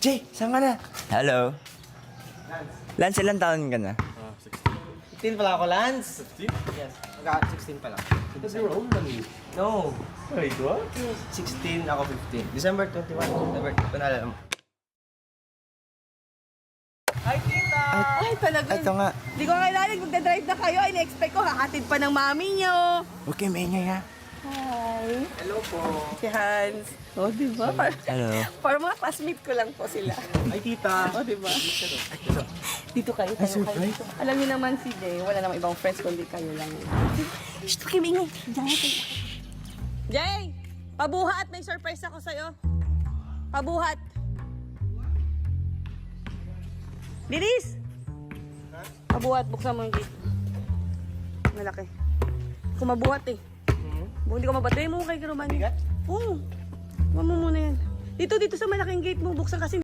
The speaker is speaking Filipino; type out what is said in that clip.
Jay, saan ka na? Hello. Lance, ilang taon ka na? 16 pala ako, Lance. 16? Yes. 16 pala. That's your own money. No. Wait, what? 16, ako 15. December 21. December, panala mo. Hi, tita! Ay, talaga. Ito nga. Hindi ko kailangan, magdadrive na kayo. In-expect ko, hahatid pa ng mami nyo. Huwag kayo maingay ha. Hi. Hello po. Si Hans. O, diba? Hello. Para mga classmate ko lang po sila. Hi, tita. O, diba? Dito kayo, tayo kayo dito. Alam niyo naman si Jay, wala namang ibang friends kundi kayo lang. Shh, huwag kayo maingay. Jay! Pabuhat! May surprise ako sa'yo. Pabuhat! Lilis! Pabuhat, buksan mo yung gate. Malaki. Kung mabuhat eh. Hindi ko mabatay mo kay Roman. Bigat? Oo. Huwag mo muna yan. Dito sa malaking gate mo, buksan kasi